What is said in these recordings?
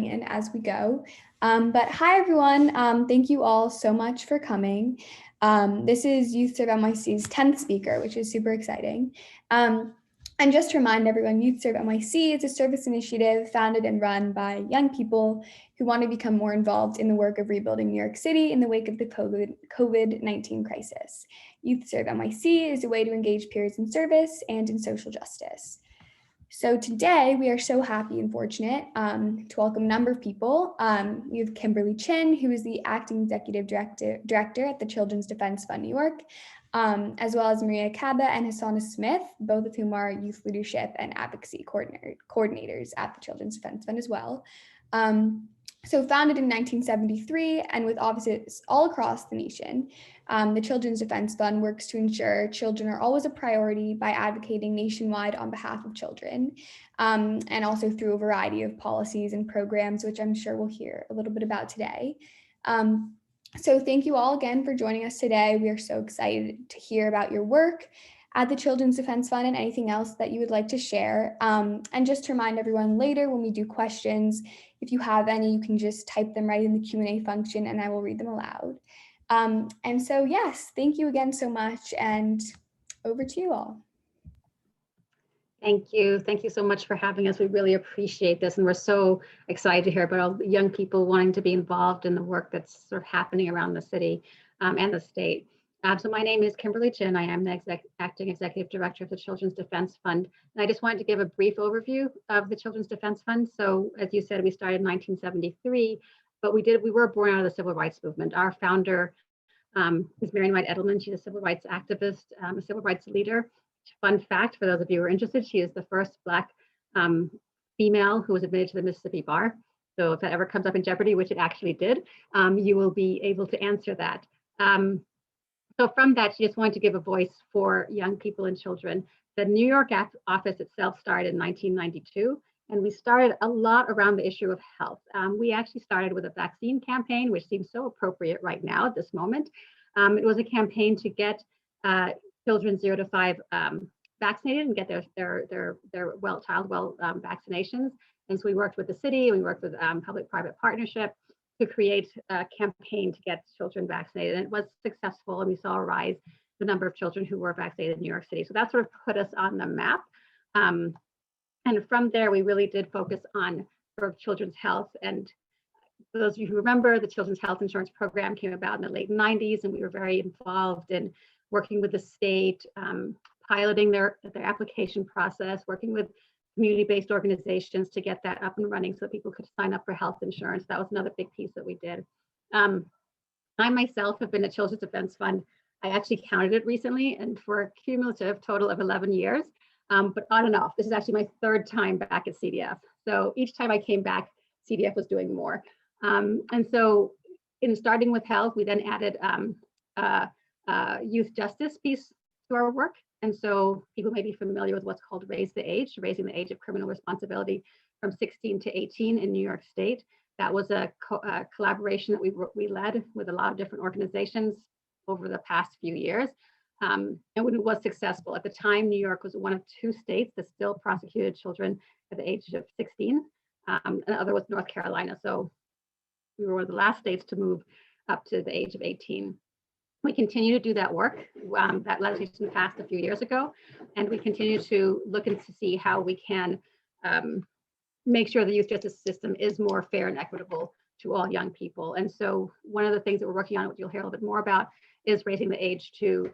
in as we go. But hi, everyone. Thank you all so much for coming. This is YouthServe NYC's 10th speaker, which is super exciting. And just to remind everyone, YouthServe NYC is a service initiative founded and run by young people who want to become more involved in the work of rebuilding New York City in the wake of the COVID-19 crisis. YouthServe NYC is a way to engage peers in service and in social justice. So today we are so happy and fortunate to welcome a number of people. We have Kimberly Chin, who is the Acting Executive Director at the Children's Defense Fund New York, as well as Maria Caba and Hassanah Smith, both of whom are youth leadership and advocacy coordinators at the Children's Defense Fund as well. So founded in 1973 and with offices all across the nation, the Children's Defense Fund works to ensure children are always a priority by advocating nationwide on behalf of children, and also through a variety of policies and programs, which I'm sure we'll hear a little bit about today. So thank you all again for joining us today. We are so excited to hear about your work at the Children's Defense Fund and anything else that you would like to share. And just to remind everyone, later when we do questions, if you have any, you can just type them right in the Q&A function and I will read them aloud. And so, yes, thank you again so much, and over to you all. Thank you. Thank you so much for having us. We really appreciate this, and we're so excited to hear about all the young people wanting to be involved in the work that's sort of happening around the city and the state. So my name is Kimberly Chin. I am the Acting Executive Director of the Children's Defense Fund. And I just wanted to give a brief overview of the Children's Defense Fund. So as you said, we started in 1973, but we were born out of the civil rights movement. Our founder is Marian Wright Edelman. She's a civil rights activist, a civil rights leader. Fun fact, for those of you who are interested, she is the first Black female who was admitted to the Mississippi bar. So if that ever comes up in jeopardy, which it actually did, you will be able to answer that. So from that, she just wanted to give a voice for young people and children. The New York office itself started in 1992, and we started a lot around the issue of health. We actually started with a vaccine campaign, which seems so appropriate right now at this moment. It was a campaign to get children 0 to 5 vaccinated and get their child well vaccinations. And so we worked with the city, we worked with public-private partnership to create a campaign to get children vaccinated. And it was successful, and we saw a rise in the number of children who were vaccinated in New York City. So that sort of put us on the map. And from there, we really did focus on sort of children's health. And for those of you who remember, the Children's Health Insurance Program came about in the late 90s, and we were very involved in working with the state, piloting their application process, working with community-based organizations to get that up and running so that people could sign up for health insurance. That was another big piece that we did. I myself have been at Children's Defense Fund. I actually counted it recently, and for a cumulative total of 11 years, but on and off. This is actually my 3rd time back at CDF. So each time I came back, CDF was doing more. And so in starting with health, we then added youth justice piece to our work. And so people may be familiar with what's called raising the age of criminal responsibility from 16 to 18 in New York State. That was a collaboration that we led with a lot of different organizations over the past few years. And when it was successful, at the time, New York was one of 2 states that still prosecuted children at the age of 16, and the other was North Carolina. So we were one of the last states to move up to the age of 18. We continue to do that work. That legislation passed a few years ago, and we continue to look and to see how we can make sure the youth justice system is more fair and equitable to all young people. And so one of the things that we're working on, which you'll hear a little bit more about, is raising the age to,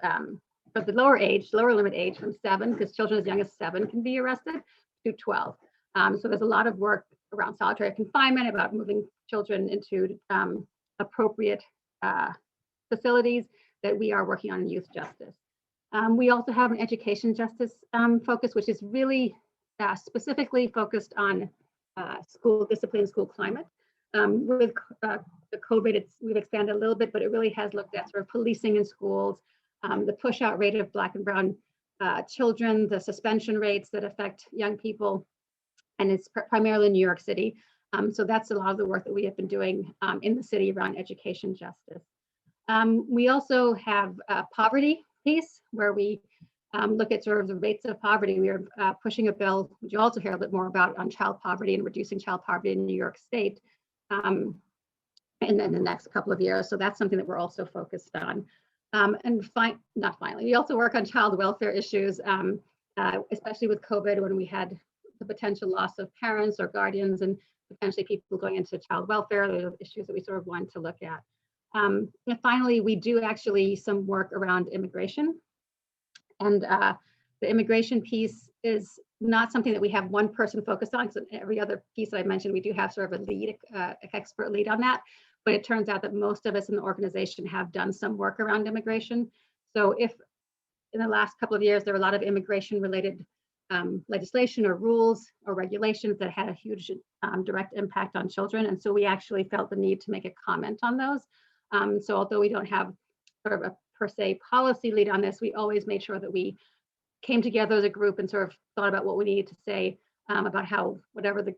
but the lower limit age from 7, because children as young as 7 can be arrested, to 12. So there's a lot of work around solitary confinement, about moving children into appropriate facilities that we are working on in youth justice. We also have an education justice focus, which is really specifically focused on school discipline, school climate. With the COVID, we've expanded a little bit, but it really has looked at sort of policing in schools, the push out rate of Black and brown children, the suspension rates that affect young people, and it's primarily in New York City. So that's a lot of the work that we have been doing in the city around education justice. We also have a poverty piece where we look at sort of the rates of poverty. We are pushing a bill, which you also hear a bit more about, on child poverty and reducing child poverty in New York State in the next couple of years. So that's something that we're also focused on. Not finally, we also work on child welfare issues, especially with COVID, when we had the potential loss of parents or guardians and potentially people going into child welfare. Those are issues that we sort of want to look at. And finally, we do actually some work around immigration. And the immigration piece is not something that we have one person focused on. So every other piece that I mentioned, we do have sort of a lead, expert lead on that. But it turns out that most of us in the organization have done some work around immigration. So if in the last couple of years, there were a lot of immigration related legislation or rules or regulations that had a huge direct impact on children. And so we actually felt the need to make a comment on those. So although we don't have sort of a per se policy lead on this, we always made sure that we came together as a group and sort of thought about what we needed to say about how whatever the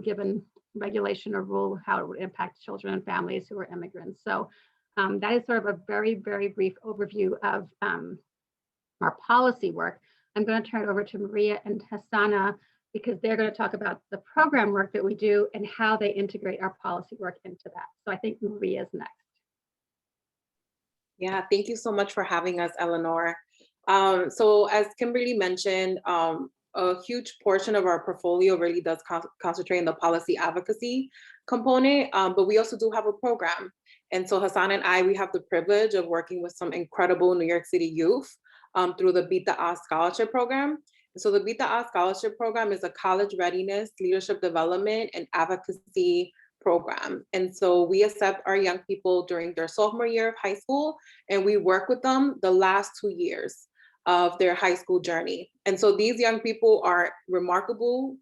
given regulation or rule, how it would impact children and families who are immigrants. So that is sort of a very, very brief overview of our policy work. I'm going to turn it over to Maria and Hassanah, because they're going to talk about the program work that we do and how they integrate our policy work into that. So I think Maria is next. Yeah, thank you so much for having us, Eleanor. So as Kimberly mentioned, a huge portion of our portfolio really does concentrate in the policy advocacy component, but we also do have a program. And so Hassanah and I, we have the privilege of working with some incredible New York City youth through the Beat the Odds Scholarship Program. And so the Beat the Odds Scholarship Program is a college readiness, leadership development, and advocacy program. And so we accept our young people during their sophomore year of high school, and we work with them the last 2 years of their high school journey. And so these young people are remarkable,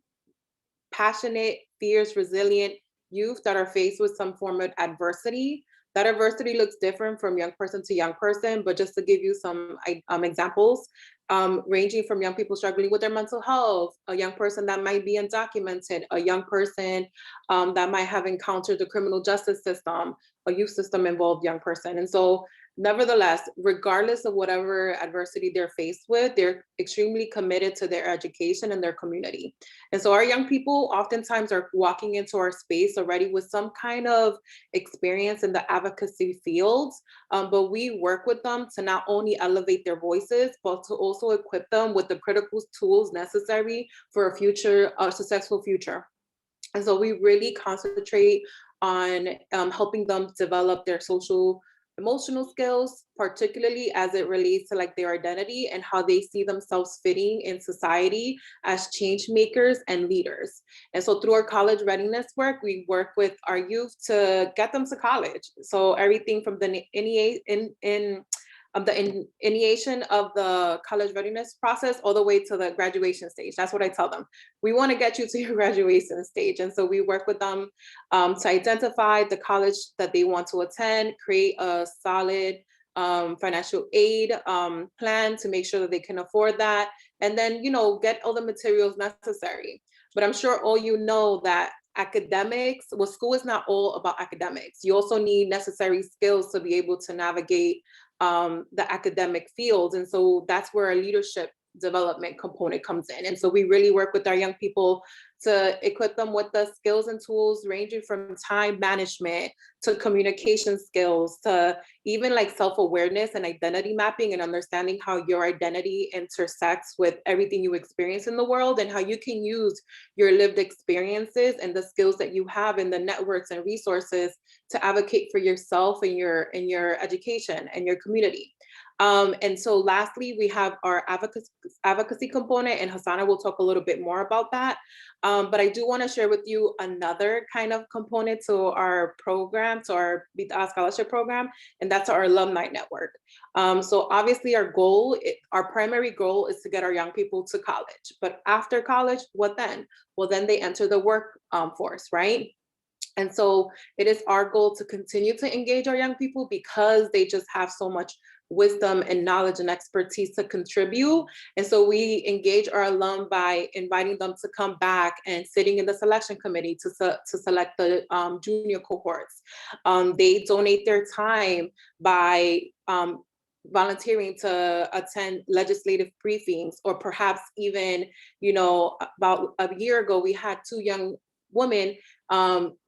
passionate, fierce, resilient youth that are faced with some form of adversity. That adversity looks different from young person to young person, but just to give you some examples, ranging from young people struggling with their mental health, a young person that might be undocumented, a young person that might have encountered the criminal justice system, a youth system involved young person. And so nevertheless, regardless of whatever adversity they're faced with, they're extremely committed to their education and their community. And so our young people oftentimes are walking into our space already with some kind of experience in the advocacy fields, but we work with them to not only elevate their voices, but to also equip them with the critical tools necessary for a successful future. And so we really concentrate on helping them develop their social emotional skills, particularly as it relates to like their identity and how they see themselves fitting in society as change makers and leaders. And so through our college readiness work, we work with our youth to get them to college. So everything from the initiation of the college readiness process all the way to the graduation stage. That's what I tell them. We want to get you to your graduation stage. And so we work with them to identify the college that they want to attend, create a solid financial aid plan to make sure that they can afford that, and then, get all the materials necessary. But I'm sure all you know that academics, well, school is not all about academics. You also need necessary skills to be able to navigate the academic fields. And so that's where a leadership development component comes in. And so we really work with our young people to equip them with the skills and tools ranging from time management to communication skills to even like self-awareness and identity mapping and understanding how your identity intersects with everything you experience in the world and how you can use your lived experiences and the skills that you have and the networks and resources to advocate for yourself and your education and your community. And so lastly, we have our advocacy component, and Hassanah will talk a little bit more about that. But I do want to share with you another kind of component to our program, to our Beat the Odds Scholarship Program, and that's our alumni network. So obviously our primary goal is to get our young people to college. But after college, what then? Well, then they enter the workforce, right? And so it is our goal to continue to engage our young people because they just have so much wisdom and knowledge and expertise to contribute. And so we engage our alum by inviting them to come back and sitting in the selection committee to select the junior cohorts. They donate their time by volunteering to attend legislative briefings, or perhaps even, about a year ago, we had two young women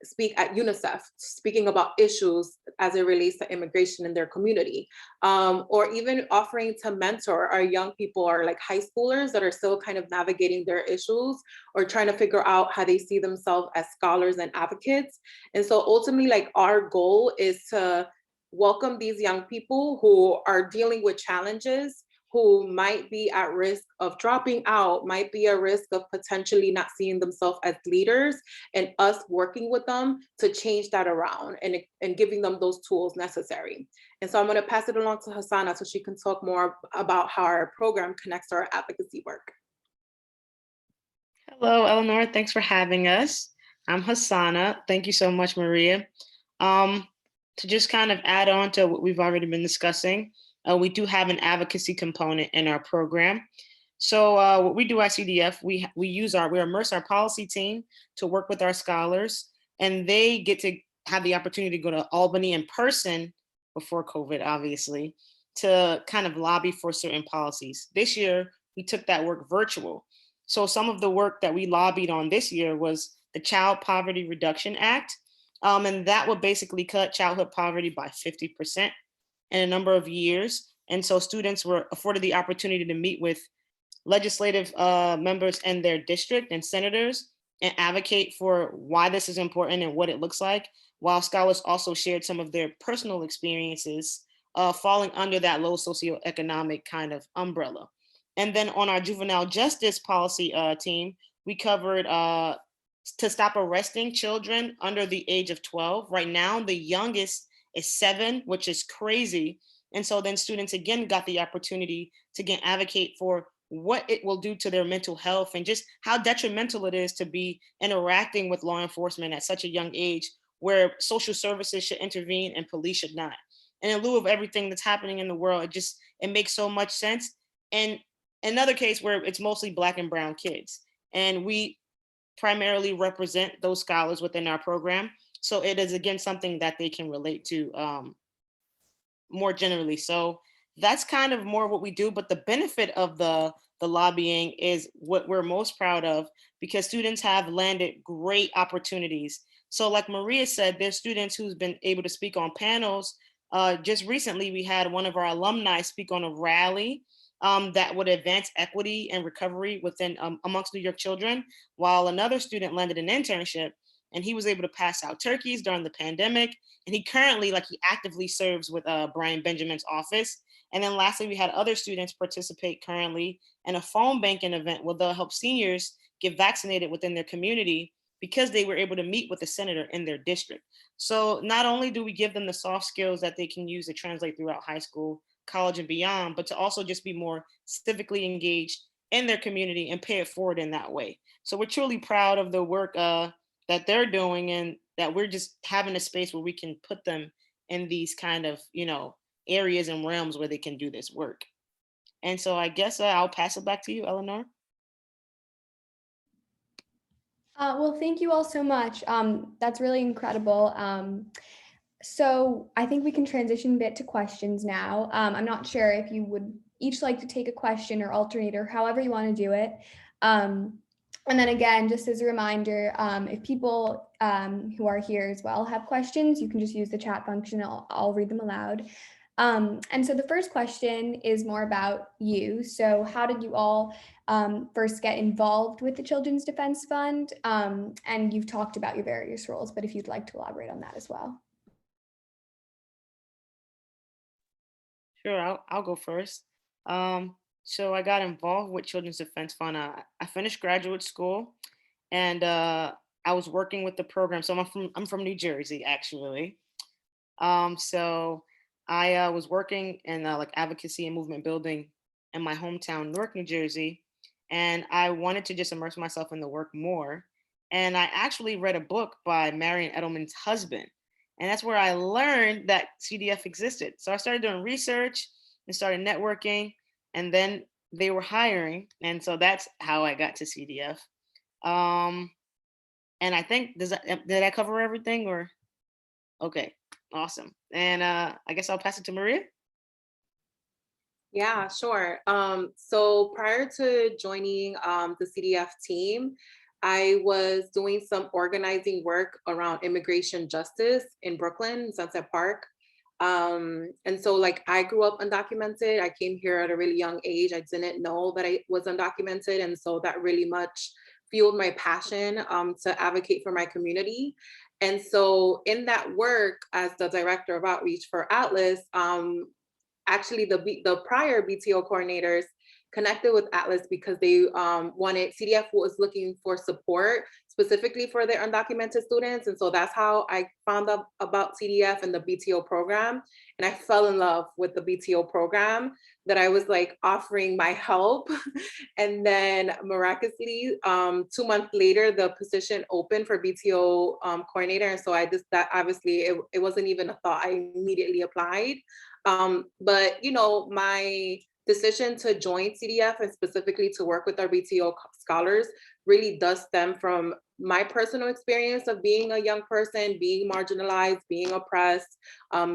speak at UNICEF, speaking about issues as it relates to immigration in their community, or even offering to mentor our young people, or like high schoolers that are still kind of navigating their issues or trying to figure out how they see themselves as scholars and advocates. And so ultimately, like, our goal is to welcome these young people who are dealing with challenges, who might be at risk of dropping out, might be at risk of potentially not seeing themselves as leaders, and us working with them to change that around, and giving them those tools necessary. And so I'm going to pass it along to Hassanah so she can talk more about how our program connects to our advocacy work. Hello, Eleanor. Thanks for having us. I'm Hassanah. Thank you so much, Maria. To just kind of add on to what we've already been discussing, we do have an advocacy component in our program. So what we do at CDF, we immerse our policy team to work with our scholars, and they get to have the opportunity to go to Albany in person before COVID, obviously, to kind of lobby for certain policies. This year, we took that work virtual. So some of the work that we lobbied on this year was the Child Poverty Reduction Act. And that would basically cut childhood poverty by 50% in a number of years. And so students were afforded the opportunity to meet with legislative members in their district and senators and advocate for why this is important and what it looks like, while scholars also shared some of their personal experiences falling under that low socioeconomic kind of umbrella. And then on our juvenile justice policy team, we covered to stop arresting children under the age of 12. Right now, the youngest is 7, which is crazy. And so then students again got the opportunity to again advocate for what it will do to their mental health and just how detrimental it is to be interacting with law enforcement at such a young age, where social services should intervene and police should not. And in lieu of everything that's happening in the world, it makes so much sense. And another case where it's mostly Black and brown kids, and we primarily represent those scholars within our program. So it is again something that they can relate to more generally. So that's kind of more what we do. But the benefit of the lobbying is what we're most proud of, because students have landed great opportunities. So like Maria said, there's students who's been able to speak on panels. Just recently, we had one of our alumni speak on a rally that would advance equity and recovery within amongst New York children, while another student landed an internship, and he was able to pass out turkeys during the pandemic. And he currently, he actively serves with Brian Benjamin's office. And then lastly, we had other students participate currently in a phone banking event where they'll help seniors get vaccinated within their community, because they were able to meet with a senator in their district. So not only do we give them the soft skills that they can use to translate throughout high school, college, and beyond, but to also just be more civically engaged in their community and pay it forward in that way. So we're truly proud of the work that they're doing, and that we're just having a space where we can put them in these kind of, areas and realms where they can do this work. And so I guess I'll pass it back to you, Eleanor. Well, thank you all so much. That's really incredible. So I think we can transition a bit to questions now. I'm not sure if you would each like to take a question or alternate, or however you want to do it. And then again, just as a reminder, if people who are here as well have questions, you can just use the chat function. I'll read them aloud. And so the first question is more about you. So how did you all first get involved with the Children's Defense Fund? And you've talked about your various roles, but if you'd like to elaborate on that as well. Sure, I'll go first. So I got involved with Children's Defense Fund. I finished graduate school, and I was working with the program. So I'm from New Jersey, actually. So I was working in advocacy and movement building in my hometown, Newark, New Jersey, and I wanted to just immerse myself in the work more. And I actually read a book by Marion Edelman's husband, and that's where I learned that CDF existed. So I started doing research and started networking, and then they were hiring, and so that's how I got to CDF. And I think did I cover everything, or? Okay, awesome. And I guess I'll pass it to Maria. Yeah, sure. So prior to joining the CDF team, I was doing some organizing work around immigration justice in Brooklyn, Sunset Park. And so like I grew up undocumented. I came here at a really young age. I didn't know that I was undocumented. And so that really much fueled my passion to advocate for my community. And so in that work as the director of outreach for Atlas, actually the prior BTO coordinators connected with Atlas because they wanted, CDF was looking for support specifically for their undocumented students. And so that's how I found out about CDF and the BTO program. And I fell in love with the BTO program, that I was like offering my help. And then miraculously, 2 months later, the position opened for BTO coordinator. And so I just, that obviously it wasn't even a thought, I immediately applied. But you know, my decision to join CDF and specifically to work with our BTO scholars really does stem from my personal experience of being a young person, being marginalized, being oppressed,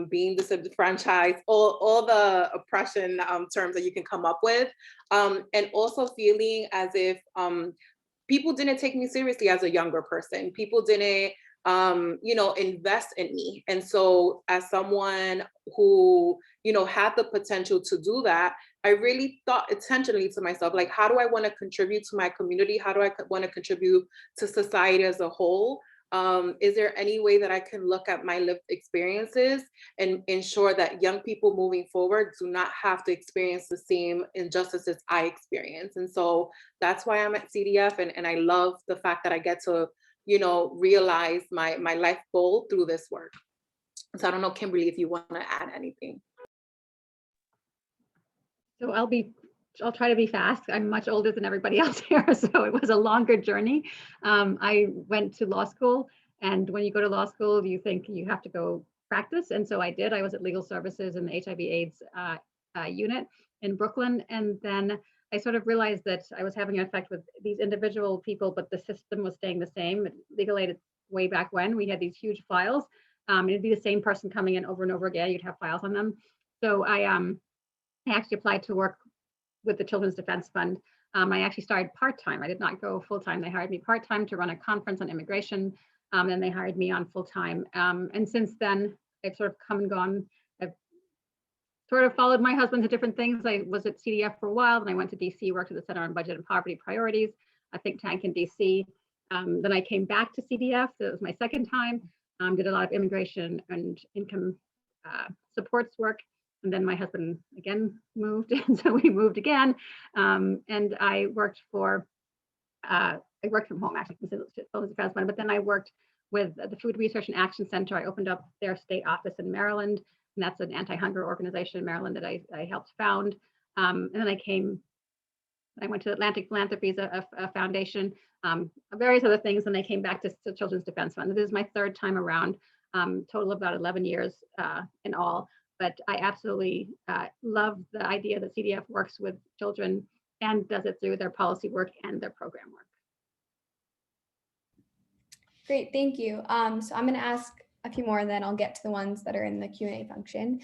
being disenfranchised, all the oppression terms that you can come up with, and also feeling as if people didn't take me seriously as a younger person. People didn't you know, invest in me. And so as someone who, you know, had the potential to do that, I really thought intentionally to myself, like, how do I want to contribute to my community? How do I want to contribute to society as a whole? Is there any way that I can look at my lived experiences and ensure that young people moving forward do not have to experience the same injustices I experience? And so that's why I'm at CDF, and I love the fact that I get to, you know, realize my life goal through this work. So I don't know, Kimberly, if you want to add anything. So I'll try to be fast. I'm much older than everybody else here, so it was a longer journey. I went to law school, and when you go to law school, you think you have to go practice, and so I did. I was at Legal Services in the HIV/AIDS unit in Brooklyn, and then I sort of realized that I was having an effect with these individual people, but the system was staying the same. Legal aid way back when, we had these huge files. It'd be the same person coming in over and over again. You'd have files on them. So I actually applied to work with the Children's Defense Fund. I actually started part-time. I did not go full-time. They hired me part-time to run a conference on immigration. And they hired me on full-time. And since then, I've sort of come and gone. I've sort of followed my husband to different things. I was at CDF for a while, then I went to DC, worked at the Center on Budget and Poverty Priorities, a think tank in DC. Then I came back to CDF. That was my second time. Did a lot of immigration and income supports work. And then my husband again moved, and so we moved again. And I worked for, I worked from home actually, but then I worked with the Food Research and Action Center. I opened up their state office in Maryland, and that's an anti-hunger organization in Maryland that I helped found. And then I went to Atlantic Philanthropies, a foundation, various other things, and I came back to Children's Defense Fund. This is my third time around, total of about 11 years in all. But I absolutely love the idea that CDF works with children and does it through their policy work and their program work. Great, thank you. So I'm going to ask a few more, and then I'll get to the ones that are in the Q&A function.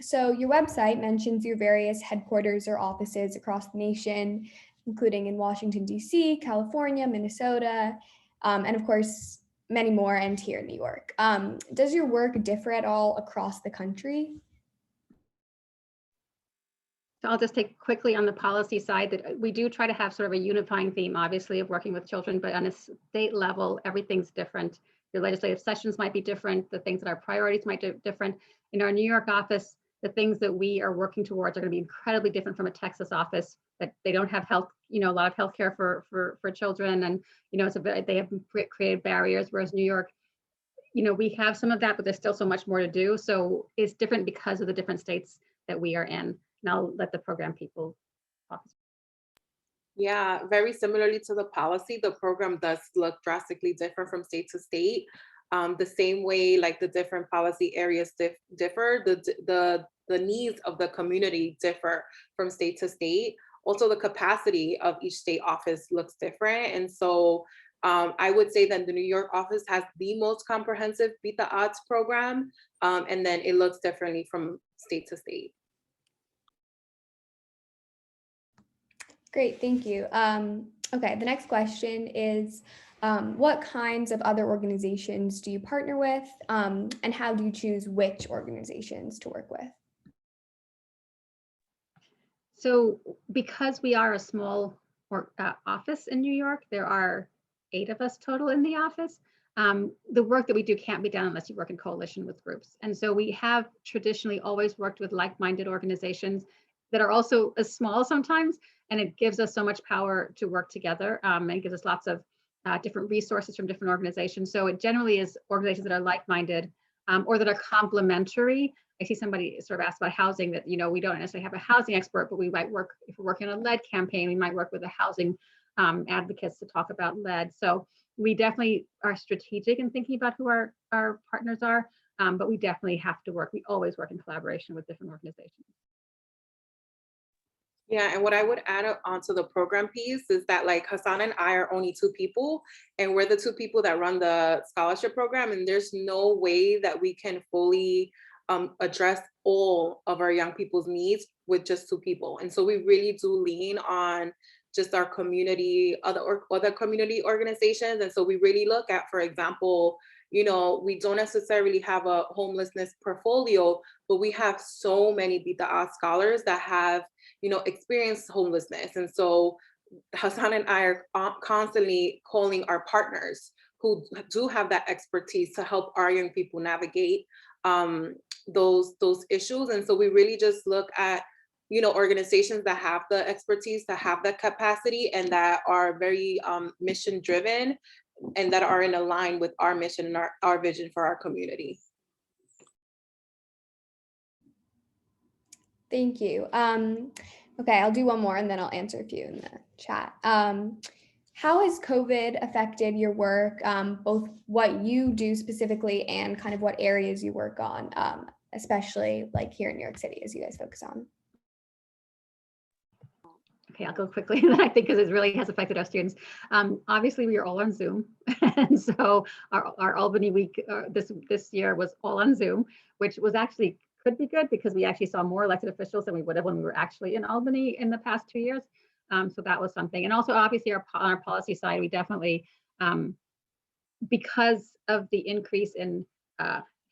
So your website mentions your various headquarters or offices across the nation, including in Washington, D.C., California, Minnesota, and of course, many more, and here in New York. Does your work differ at all across the country? So I'll just take quickly on the policy side that we do try to have sort of a unifying theme, obviously, of working with children, but on a state level, everything's different. Your legislative sessions might be different. The things that our priorities might be different. In our New York office, the things that we are working towards are going to be incredibly different from a Texas office, that they don't have health, you know, a lot of healthcare for children, and you know, they have created barriers. Whereas New York, you know, we have some of that, but there's still so much more to do. So it's different because of the different states that we are in. And I'll let the program people talk. Yeah, very similarly to the policy, the program does look drastically different from state to state. The same way, like the different policy areas differ, the needs of the community differ from state to state. Also, the capacity of each state office looks different. And so I would say that the New York office has the most comprehensive Beat the Odds program. And then it looks differently from state to state. Great, thank you. Okay, the next question is, what kinds of other organizations do you partner with, and how do you choose which organizations to work with? So because we are a small office in New York, there are 8 of us total in the office. The work that we do can't be done unless you work in coalition with groups. And so we have traditionally always worked with like-minded organizations that are also as small sometimes, and it gives us so much power to work together, and gives us lots of different resources from different organizations. So it generally is organizations that are like-minded, or that are complementary. I see somebody sort of asked about housing, that, we don't necessarily have a housing expert, but we might work, if we're working on a lead campaign, we might work with the housing advocates to talk about lead. So we definitely are strategic in thinking about who our partners are, but we definitely have to work. We always work in collaboration with different organizations. Yeah, and what I would add onto the program piece is that, like, Hassanah and I are only 2 people, and we're the 2 people that run the scholarship program, and there's no way that we can fully address all of our young people's needs with just 2 people. And so we really do lean on just our community, other community organizations. And so we really look at, for example, we don't necessarily have a homelessness portfolio, but we have so many BTA scholars that have experienced homelessness. And so Hassan and I are constantly calling our partners who do have that expertise to help our young people navigate those issues. And so we really just look at organizations that have the expertise, that have the capacity, and that are very mission driven, and that are in line with our mission and our vision for our community. Thank you. Okay, I'll do one more and then I'll answer a few in the chat. How has COVID affected your work, both what you do specifically and kind of what areas you work on, especially like here in New York City, as you guys focus on? Okay, I'll go quickly. I think because it really has affected our students. Obviously, we are all on Zoom, and so our Albany week this year was all on Zoom, which was actually could be good because we actually saw more elected officials than we would have when we were actually in Albany in the past 2 years. So that was something. And also, obviously, on our policy side, we definitely, because of the increase in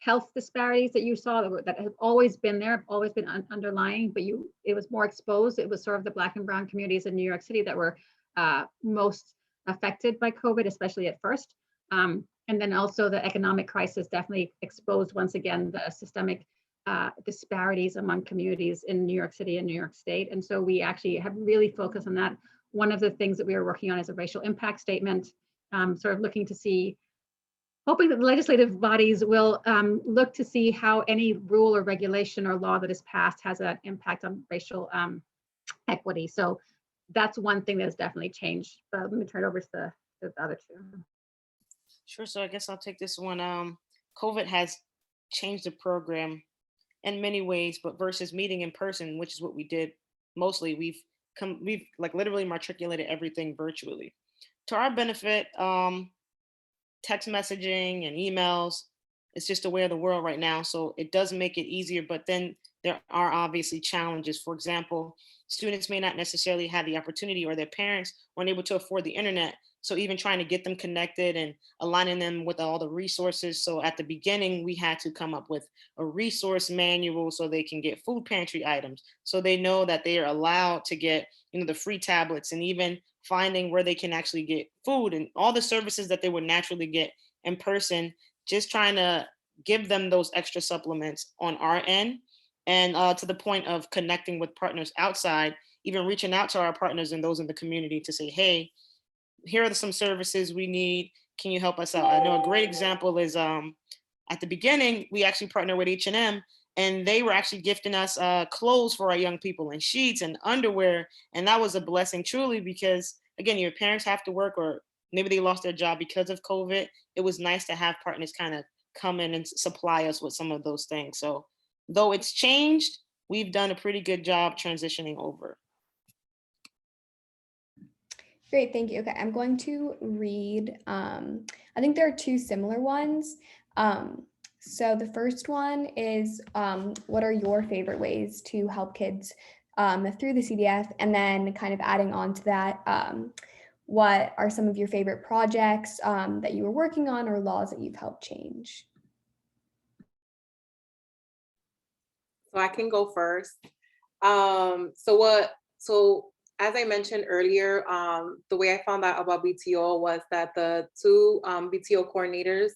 health disparities that you saw that have always been there, always been underlying, but it was more exposed. It was sort of the Black and brown communities in New York City that were most affected by COVID, especially at first. And then also the economic crisis definitely exposed once again the systemic disparities among communities in New York City and New York State. And so we actually have really focused on that. One of the things that we are working on is a racial impact statement, sort of looking to see, hoping that the legislative bodies will look to see how any rule or regulation or law that is passed has an impact on racial equity. So that's one thing that has definitely changed. Let me turn it over to the other 2. Sure. So I guess I'll take this one. COVID has changed the program in many ways, but versus meeting in person, which is what we did mostly, we've like literally matriculated everything virtually. To our benefit, text messaging and emails, it's just the way of the world right now. So it does make it easier, but then there are obviously challenges. For example, students may not necessarily have the opportunity, or their parents weren't able to afford the internet. So even trying to get them connected and aligning them with all the resources. So at the beginning, we had to come up with a resource manual so they can get food pantry items, so they know that they are allowed to get, the free tablets, and even finding where they can actually get food and all the services that they would naturally get in person, just trying to give them those extra supplements on our end. And to the point of connecting with partners outside, even reaching out to our partners and those in the community to say, hey, here are some services we need. Can you help us out? I know a great example is at the beginning, we actually partnered with H&M, and they were actually gifting us clothes for our young people, and sheets and underwear. And that was a blessing truly, because again, your parents have to work, or maybe they lost their job because of COVID. It was nice to have partners kind of come in and supply us with some of those things. So though it's changed, we've done a pretty good job transitioning over. Great, thank you. Okay, I'm going to read, I think there are 2 similar ones. So the first one is, what are your favorite ways to help kids through the CDF, and then kind of adding on to that, what are some of your favorite projects that you were working on or laws that you've helped change? So I can go first. So as I mentioned earlier, the way I found out about BTO was that the two BTO coordinators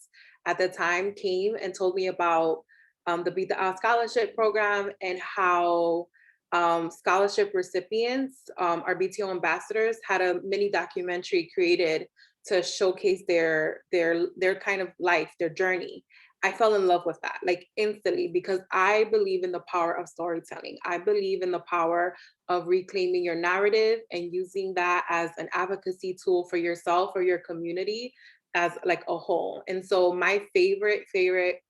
at the time came and told me about the Beat the Odds scholarship program and how scholarship recipients, our BTO ambassadors, had a mini documentary created to showcase their kind of life, their journey. I fell in love with that, like instantly, because I believe in the power of storytelling. I believe in the power of reclaiming your narrative and using that as an advocacy tool for yourself or your community as like a whole. And so my favorite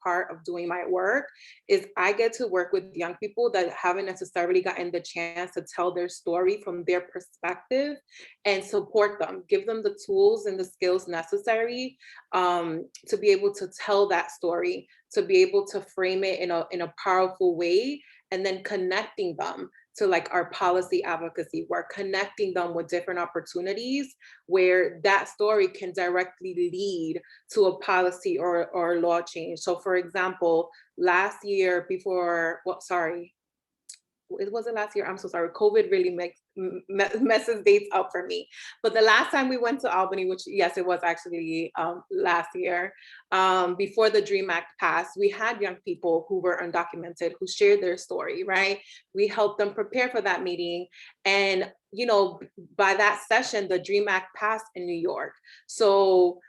part of doing my work is I get to work with young people that haven't necessarily gotten the chance to tell their story from their perspective and support them, give them the tools and the skills necessary to be able to tell that story, to be able to frame it in a powerful way, and then connecting them to like our policy advocacy work, connecting them with different opportunities where that story can directly lead to a policy or law change. So for example, last year before, well, sorry, it wasn't last year, I'm so sorry. COVID really messes dates up for me. But the last time we went to Albany, which yes, it was actually last year, before the DREAM Act passed, we had young people who were undocumented, who shared their story, right? We helped them prepare for that meeting. And, you know, by that session, the DREAM Act passed in New York. So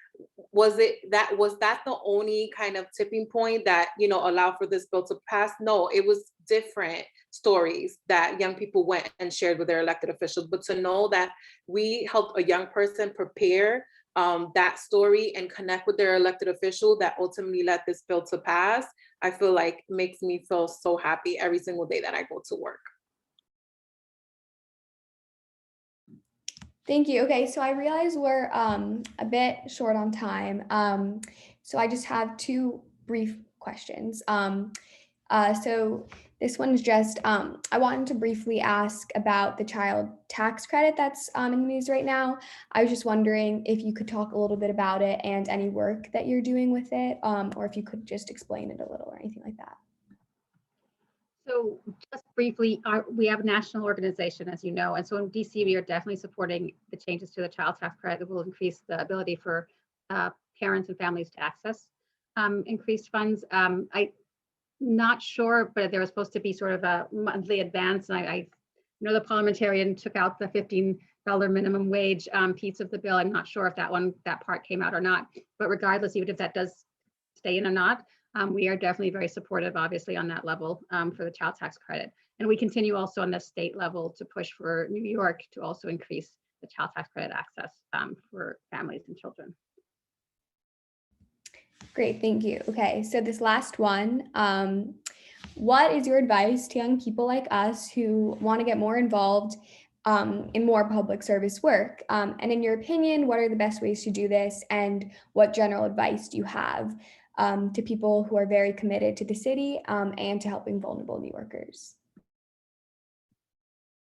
was that the only kind of tipping point that, you know, allowed for this bill to pass? No, it was different stories that young people went and shared with their elected officials. But to know that we helped a young person prepare that story and connect with their elected official that ultimately led this bill to pass, I feel like makes me feel so happy every single day that I go to work. Thank you. Okay, so I realize we're a bit short on time. So I just have two brief questions. So this one is just, I wanted to briefly ask about the child tax credit that's in the news right now. I was just wondering if you could talk a little bit about it and any work that you're doing with it, or if you could just explain it a little or anything like that. So just briefly, we have a national organization, as you know, and so in DC, we are definitely supporting the changes to the child tax credit that will increase the ability for parents and families to access increased funds. I'm not sure, but there was supposed to be sort of a monthly advance, and I know the parliamentarian took out the $15 minimum wage piece of the bill. I'm not sure if that part came out or not, but regardless, even if that does stay in or not, we are definitely very supportive, obviously, on that level for the child tax credit. And we continue also on the state level to push for New York to also increase the child tax credit access for families and children. Great, thank you. Okay, so this last one, what is your advice to young people like us who want to get more involved in more public service work? And in your opinion, what are the best ways to do this? And what general advice do you have to people who are very committed to the city and to helping vulnerable New Yorkers?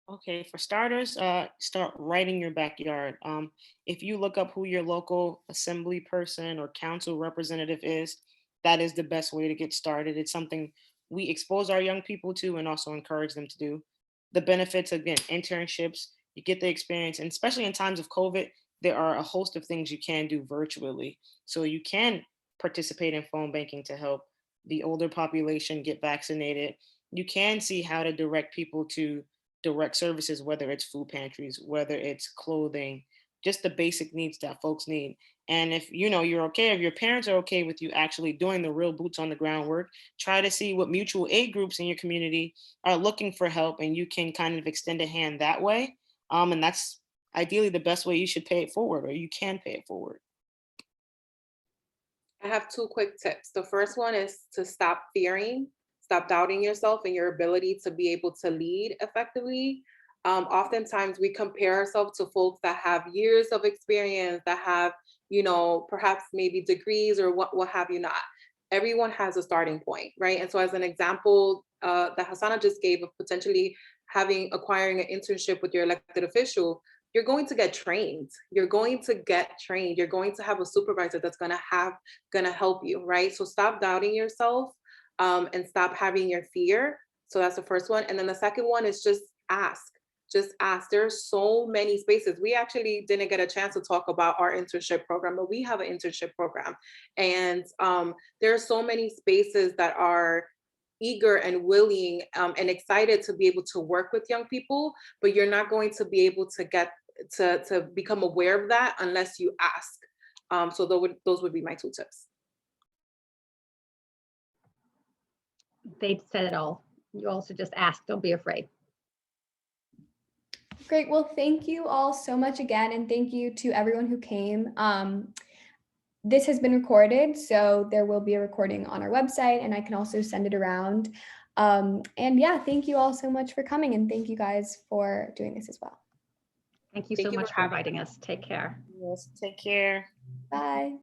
Okay, for starters, start right in your backyard. If you look up who your local assembly person or council representative is, that is the best way to get started. It's something we expose our young people to and also encourage them to do. The benefits, again, internships, you get the experience, and especially in times of COVID, there are a host of things you can do virtually. So you can participate in phone banking to help the older population get vaccinated. You can see how to direct people to direct services, whether it's food pantries, whether it's clothing, just the basic needs that folks need. And if you know you're okay, if your parents are okay with you actually doing the real boots on the ground work, try to see what mutual aid groups in your community are looking for help, and you can kind of extend a hand that way. And that's ideally the best way you should pay it forward, or you can pay it forward. I have two quick tips. The first one is to stop fearing, stop doubting yourself and your ability to be able to lead effectively. Oftentimes we compare ourselves to folks that have years of experience, that have, you know, perhaps maybe degrees or what have you not. Everyone has a starting point, right? And so as an example that Hassanah just gave of potentially acquiring an internship with your elected official, you're going to get trained. You're going to get trained. You're going to have a supervisor that's going to help you, right? So stop doubting yourself, and stop having your fear. So that's the first one. And then the second one is just ask. Just ask. There's so many spaces. We actually didn't get a chance to talk about our internship program, but we have an internship program. And there are so many spaces that are eager and willing, and excited to be able to work with young people, but you're not going to be able to get to become aware of that unless you ask. So those would be my 2 tips. They said it all. You also just ask, don't be afraid. Great. Well, thank you all so much again. And thank you to everyone who came. This has been recorded, so there will be a recording on our website, and I can also send it around. And yeah, thank you all so much for coming, and thank you guys for doing this as well. Thank you Thank so you much for for having inviting us. Take care. Yes, take care. Bye.